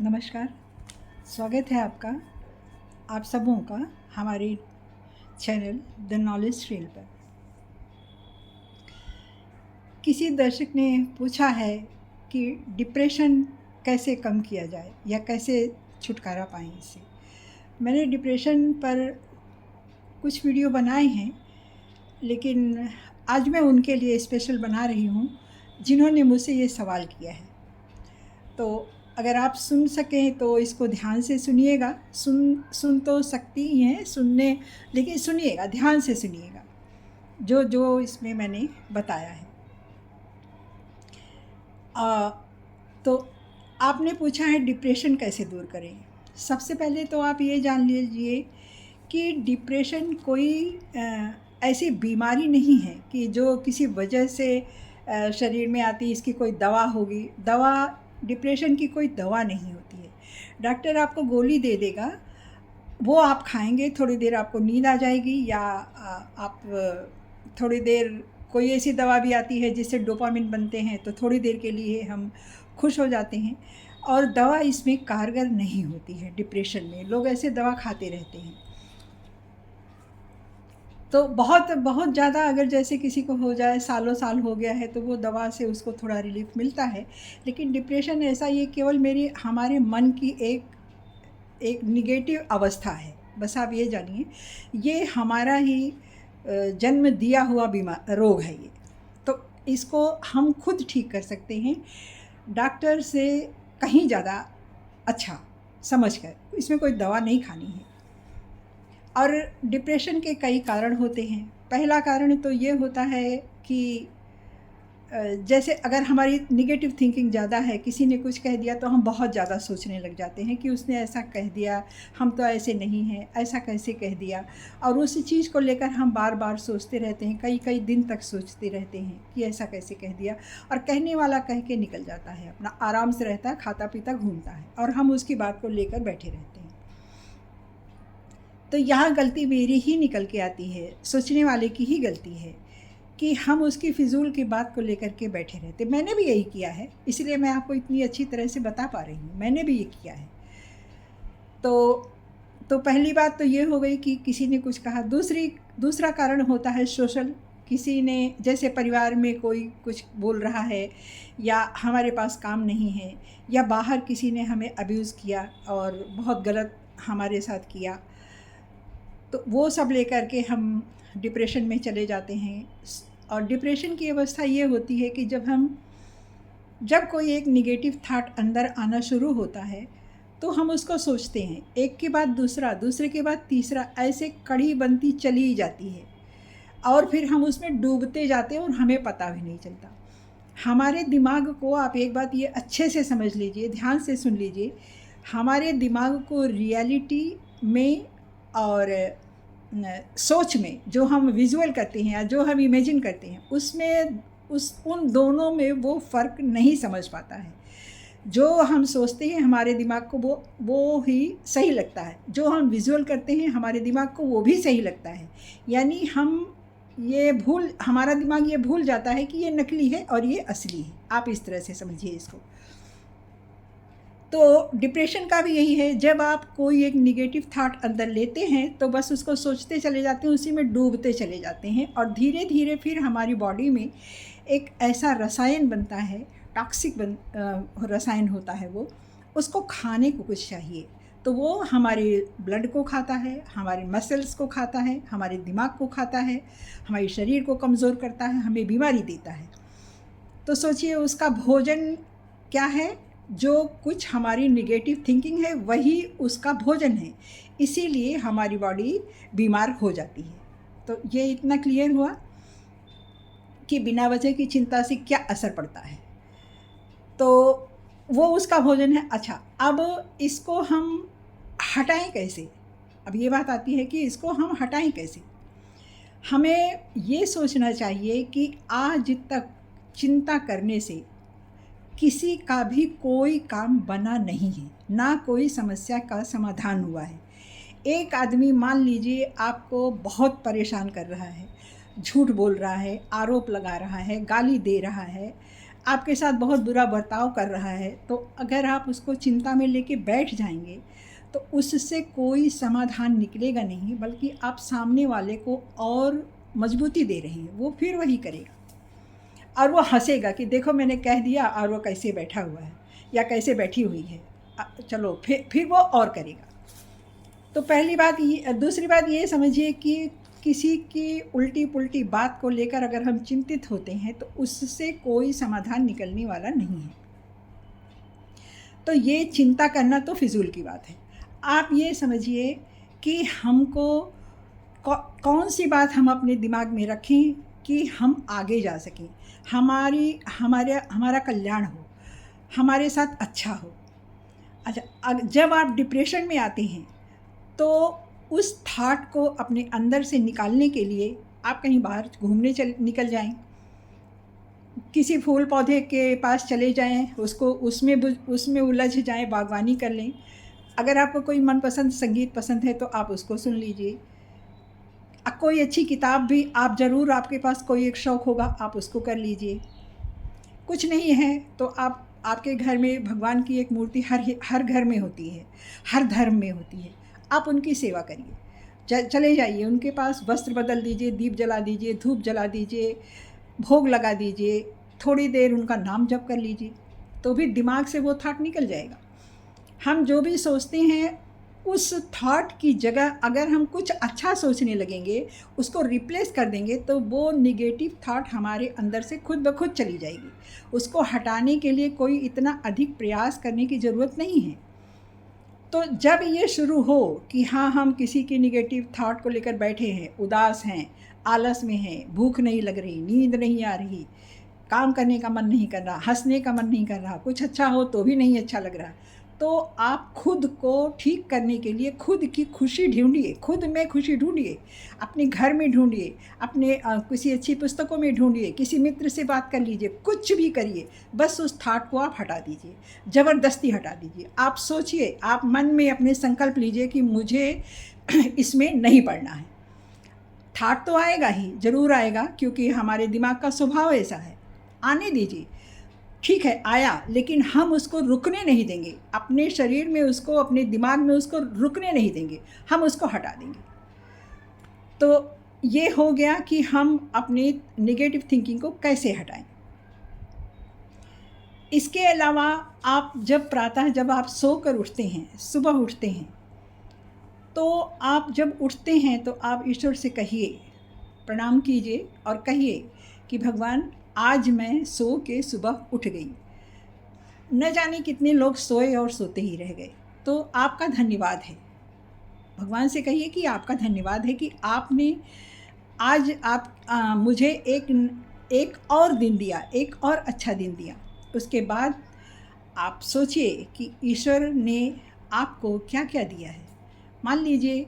नमस्कार। स्वागत है आपका, आप सबों का हमारे चैनल द नॉलेज ट्रेल पर। किसी दर्शक ने पूछा है कि डिप्रेशन कैसे कम किया जाए या कैसे छुटकारा पाएँ इससे। मैंने डिप्रेशन पर कुछ वीडियो बनाए हैं, लेकिन आज मैं उनके लिए स्पेशल बना रही हूँ जिन्होंने मुझसे ये सवाल किया है। तो अगर आप सुन सकें तो इसको ध्यान से सुनिएगा। सुन तो सकती ही हैं सुनने, लेकिन सुनिएगा, ध्यान से सुनिएगा जो जो इसमें मैंने बताया है। तो आपने पूछा है डिप्रेशन कैसे दूर करें। सबसे पहले तो आप ये जान लीजिए कि डिप्रेशन कोई ऐसी बीमारी नहीं है कि जो किसी वजह से शरीर में आती, इसकी कोई दवा होगी। डिप्रेशन की कोई दवा नहीं होती है। डॉक्टर आपको गोली दे देगा, वो आप खाएंगे, थोड़ी देर आपको नींद आ जाएगी, या आप थोड़ी देर, कोई ऐसी दवा भी आती है जिससे डोपामिन बनते हैं, तो थोड़ी देर के लिए हम खुश हो जाते हैं। और दवा इसमें कारगर नहीं होती है। डिप्रेशन में लोग ऐसे दवा खाते रहते हैं। तो बहुत बहुत ज़्यादा अगर जैसे किसी को हो जाए, सालों साल हो गया है, तो वो दवा से उसको थोड़ा रिलीफ मिलता है। लेकिन डिप्रेशन ऐसा, ये केवल हमारे मन की एक निगेटिव अवस्था है। बस आप ये जानिए, ये हमारा ही जन्म दिया हुआ रोग है ये। तो इसको हम खुद ठीक कर सकते हैं, डॉक्टर से कहीं ज़्यादा अच्छा समझकर। इसमें कोई दवा नहीं खानी है। और डिप्रेशन के कई कारण होते हैं। पहला कारण तो ये होता है कि जैसे अगर हमारी निगेटिव थिंकिंग ज़्यादा है, किसी ने कुछ कह दिया तो हम बहुत ज़्यादा सोचने लग जाते हैं कि उसने ऐसा कह दिया, हम तो ऐसे नहीं हैं, ऐसा कैसे कह दिया। और उसी चीज़ को लेकर हम बार बार सोचते रहते हैं, कई कई दिन तक सोचते रहते हैं कि ऐसा कैसे कह दिया। और कहने वाला कह के निकल जाता है, अपना आराम से रहता है, खाता पीता घूमता है, और हम उसकी बात को लेकर बैठे रहते हैं। तो यहाँ गलती मेरी ही निकल के आती है, सोचने वाले की ही गलती है कि हम उसकी फ़िज़ूल की बात को लेकर के बैठे रहते। मैंने भी यही किया है, इसलिए मैं आपको इतनी अच्छी तरह से बता पा रही हूँ। मैंने भी ये किया है। तो पहली बात तो ये हो गई कि किसी ने कुछ कहा। दूसरा कारण होता है सोशल। किसी ने, जैसे परिवार में कोई कुछ बोल रहा है, या हमारे पास काम नहीं है, या बाहर किसी ने हमें अब्यूज़ किया और बहुत गलत हमारे साथ किया, तो वो सब लेकर के हम डिप्रेशन में चले जाते हैं। और डिप्रेशन की अवस्था ये होती है कि जब कोई एक निगेटिव थाट अंदर आना शुरू होता है, तो हम उसको सोचते हैं, एक के बाद दूसरा, दूसरे के बाद तीसरा, ऐसे कड़ी बनती चली जाती है। और फिर हम उसमें डूबते जाते हैं और हमें पता भी नहीं चलता। हमारे दिमाग को, आप एक बात ये अच्छे से समझ लीजिए, ध्यान से सुन लीजिए, हमारे दिमाग को रियलिटी में और सोच में जो हम विजुअल करते हैं या जो हम इमेजिन करते हैं, उसमें उन दोनों में वो फ़र्क नहीं समझ पाता है। जो हम सोचते हैं हमारे दिमाग को वो ही सही लगता है, जो हम विजुअल करते हैं हमारे दिमाग को वो भी सही लगता है। यानी हमारा दिमाग ये भूल जाता है कि ये नकली है और ये असली है। आप इस तरह से समझिए इसको। तो डिप्रेशन का भी यही है, जब आप कोई एक निगेटिव थाट अंदर लेते हैं तो बस उसको सोचते चले जाते हैं, उसी में डूबते चले जाते हैं, और धीरे धीरे फिर हमारी बॉडी में एक ऐसा रसायन बनता है, टॉक्सिक रसायन होता है वो, उसको खाने को कुछ चाहिए, तो वो हमारे ब्लड को खाता है, हमारे मसल्स को खाता है, हमारे दिमाग को खाता है, हमारे शरीर को कमज़ोर करता है, हमें बीमारी देता है। तो सोचिए उसका भोजन क्या है, जो कुछ हमारी निगेटिव थिंकिंग है वही उसका भोजन है, इसीलिए हमारी बॉडी बीमार हो जाती है। तो ये इतना क्लियर हुआ कि बिना वजह की चिंता से क्या असर पड़ता है। तो वो उसका भोजन है। अच्छा, अब इसको हम हटाएं कैसे? अब ये बात आती है कि इसको हम हटाएं कैसे। हमें ये सोचना चाहिए कि आज तक चिंता करने से किसी का भी कोई काम बना नहीं है, ना कोई समस्या का समाधान हुआ है। एक आदमी मान लीजिए आपको बहुत परेशान कर रहा है, झूठ बोल रहा है, आरोप लगा रहा है, गाली दे रहा है, आपके साथ बहुत बुरा बर्ताव कर रहा है, तो अगर आप उसको चिंता में लेके बैठ जाएंगे तो उससे कोई समाधान निकलेगा नहीं, बल्कि आप सामने वाले को और मजबूती दे रहे हैं। वो फिर वही करेगा और वो हंसेगा कि देखो मैंने कह दिया और वो कैसे बैठा हुआ है या कैसे बैठी हुई है, चलो फिर वो और करेगा। तो पहली बात ये। दूसरी बात ये समझिए कि किसी की उल्टी पुल्टी बात को लेकर अगर हम चिंतित होते हैं तो उससे कोई समाधान निकलने वाला नहीं है। तो ये चिंता करना तो फिजूल की बात है। आप ये समझिए कि हमको कौन सी बात हम अपने दिमाग में रखें कि हम आगे जा सकें, हमारा कल्याण हो, हमारे साथ अच्छा हो। अच्छा, जब आप डिप्रेशन में आते हैं तो उस थाट को अपने अंदर से निकालने के लिए आप कहीं बाहर घूमने निकल जाएं, किसी फूल पौधे के पास चले जाएं, उसको उसमें उलझ जाएं, बागवानी कर लें। अगर आपको कोई मनपसंद संगीत पसंद है तो आप उसको सुन लीजिए। कोई अच्छी किताब भी आप ज़रूर, आपके पास कोई एक शौक़ होगा, आप उसको कर लीजिए। कुछ नहीं है तो आपके घर में भगवान की एक मूर्ति हर घर में होती है, हर धर्म में होती है, आप उनकी सेवा करिए। चले जाइए उनके पास, वस्त्र बदल दीजिए, दीप जला दीजिए, धूप जला दीजिए, भोग लगा दीजिए, थोड़ी देर उनका नाम जप कर लीजिए, तो भी दिमाग से वो थॉट निकल जाएगा। हम जो भी सोचते हैं उस थॉट की जगह अगर हम कुछ अच्छा सोचने लगेंगे, उसको रिप्लेस कर देंगे, तो वो निगेटिव थॉट हमारे अंदर से खुद ब खुद चली जाएगी। उसको हटाने के लिए कोई इतना अधिक प्रयास करने की ज़रूरत नहीं है। तो जब ये शुरू हो कि हाँ, हम किसी की निगेटिव थॉट को लेकर बैठे हैं, उदास हैं, आलस में हैं, भूख नहीं लग रही, नींद नहीं आ रही, काम करने का मन नहीं कर रहा, हंसने का मन नहीं कर रहा, कुछ अच्छा हो तो भी नहीं अच्छा लग रहा, तो आप खुद को ठीक करने के लिए खुद की खुशी ढूंढिए, खुद में खुशी ढूंढिए, अपने घर में ढूंढिए, अपने किसी अच्छी पुस्तकों में ढूंढिए, किसी मित्र से बात कर लीजिए, कुछ भी करिए, बस उस थॉट को आप हटा दीजिए, ज़बरदस्ती हटा दीजिए। आप सोचिए, आप मन में अपने संकल्प लीजिए कि मुझे इसमें नहीं पड़ना है। थॉट तो आएगा ही, ज़रूर आएगा, क्योंकि हमारे दिमाग का स्वभाव ऐसा है। आने दीजिए, ठीक है आया, लेकिन हम उसको रुकने नहीं देंगे, अपने शरीर में उसको, अपने दिमाग में उसको रुकने नहीं देंगे, हम उसको हटा देंगे। तो ये हो गया कि हम अपनी नेगेटिव थिंकिंग को कैसे हटाएं। इसके अलावा आप जब आप सोकर उठते हैं, सुबह उठते हैं, तो आप जब उठते हैं तो आप ईश्वर से कहिए, प्रणाम कीजिए और कहिए कि भगवान, आज मैं सो के सुबह उठ गई। न जाने कितने लोग सोए और सोते ही रह गए, तो आपका धन्यवाद है। भगवान से कहिए कि आपका धन्यवाद है कि आपने आज मुझे एक और दिन दिया, एक और अच्छा दिन दिया। उसके बाद आप सोचिए कि ईश्वर ने आपको क्या क्या दिया है। मान लीजिए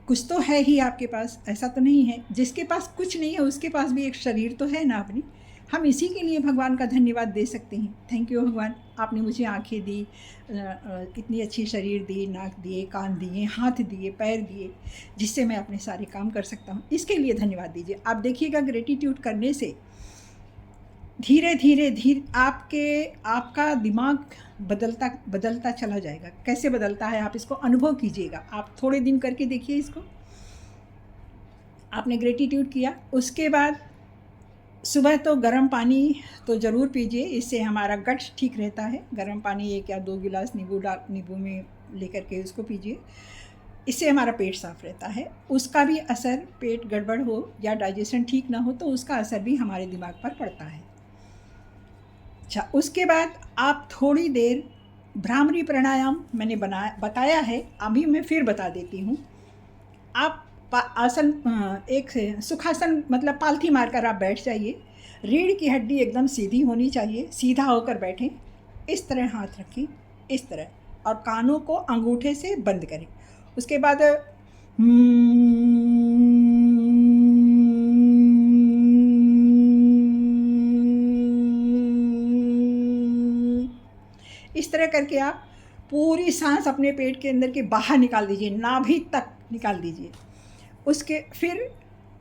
कुछ तो है ही आपके पास, ऐसा तो नहीं है। जिसके पास कुछ नहीं है उसके पास भी एक शरीर तो है ना अपनी। हम इसी के लिए भगवान का धन्यवाद दे सकते हैं। थैंक यू भगवान, आपने मुझे आंखें दी, इतनी अच्छी शरीर दी, नाक दिए, कान दिए, हाथ दिए, पैर दिए, जिससे मैं अपने सारे काम कर सकता हूँ। इसके लिए धन्यवाद दीजिए। आप देखिएगा ग्रेटिट्यूड करने से धीरे धीरे आपका दिमाग बदलता चला जाएगा। कैसे बदलता है आप इसको अनुभव कीजिएगा। आप थोड़े दिन करके देखिए इसको। आपने ग्रेटिट्यूड किया, उसके बाद सुबह तो गर्म पानी तो ज़रूर पीजिए, इससे हमारा गट ठीक रहता है। गर्म पानी 1 या 2 गिलास नींबू में लेकर के उसको पीजिए, इससे हमारा पेट साफ़ रहता है। उसका भी असर, पेट गड़बड़ हो या डाइजेशन ठीक ना हो तो उसका असर भी हमारे दिमाग पर पड़ता है। अच्छा, उसके बाद आप थोड़ी देर भ्रामरी प्राणायाम मैंने बताया है, अभी मैं फिर बता देती हूँ। आप आसन, एक सुखासन मतलब पालथी मारकर आप बैठ जाइए। रीढ़ की हड्डी एकदम सीधी होनी चाहिए, सीधा होकर बैठें, इस तरह हाथ रखें, इस तरह, और कानों को अंगूठे से बंद करें। उसके बाद इस तरह करके आप पूरी सांस अपने पेट के अंदर के बाहर निकाल दीजिए, नाभि तक निकाल दीजिए। उसके फिर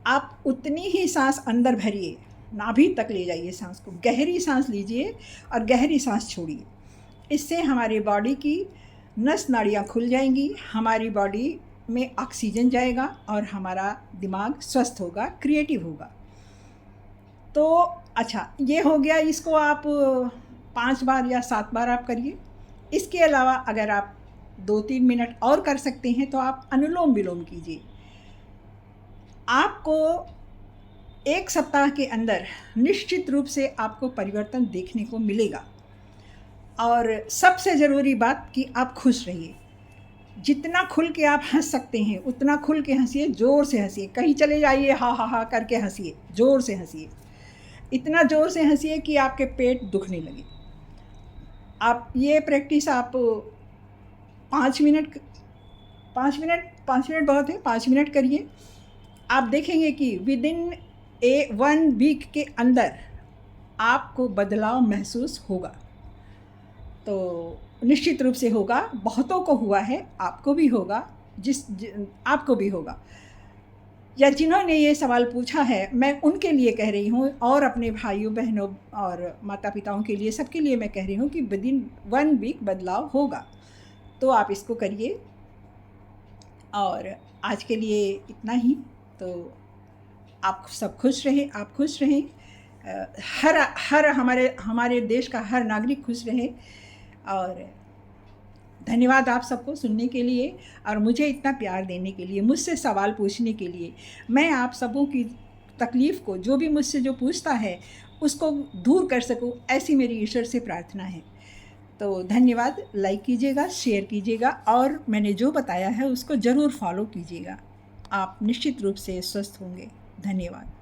आप उतनी ही सांस अंदर भरिए, नाभि तक ले जाइए सांस को, गहरी सांस लीजिए और गहरी सांस छोड़िए। इससे हमारी बॉडी की नस नाड़ियाँ खुल जाएंगी, हमारी बॉडी में ऑक्सीजन जाएगा और हमारा दिमाग स्वस्थ होगा, क्रिएटिव होगा। तो अच्छा, ये हो गया, इसको आप 5 बार या 7 बार आप करिए। इसके अलावा अगर आप 2-3 मिनट और कर सकते हैं तो आप अनुलोम विलोम कीजिए। आपको 1 सप्ताह के अंदर निश्चित रूप से आपको परिवर्तन देखने को मिलेगा। और सबसे ज़रूरी बात कि आप खुश रहिए। जितना खुल के आप हंस सकते हैं उतना खुल के हंसिए, ज़ोर से हंसिए। कहीं चले जाइए हा हा हा करके हंसिए, ज़ोर से हंसिए, इतना ज़ोर से हंसिए कि आपके पेट दुखने लगे। आप ये प्रैक्टिस आप 5 मिनट बहुत है, 5 मिनट करिए। आप देखेंगे कि विदिन 1 वीक के अंदर आपको बदलाव महसूस होगा। तो निश्चित रूप से होगा, बहुतों को हुआ है, आपको भी होगा, आपको भी होगा। या जिन्होंने ये सवाल पूछा है मैं उनके लिए कह रही हूँ, और अपने भाइयों बहनों और माता पिताओं के लिए, सबके लिए मैं कह रही हूँ कि विदिन 1 वीक बदलाव होगा। तो आप इसको करिए। और आज के लिए इतना ही। तो आप सब खुश रहें, आप खुश रहें, हर हमारे देश का हर नागरिक खुश रहे। और धन्यवाद आप सबको सुनने के लिए और मुझे इतना प्यार देने के लिए, मुझसे सवाल पूछने के लिए। मैं आप सबों की तकलीफ़ को, जो भी मुझसे जो पूछता है उसको दूर कर सकूं, ऐसी मेरी ईश्वर से प्रार्थना है। तो धन्यवाद। लाइक कीजिएगा, शेयर कीजिएगा और मैंने जो बताया है उसको ज़रूर फॉलो कीजिएगा। आप निश्चित रूप से स्वस्थ होंगे। धन्यवाद।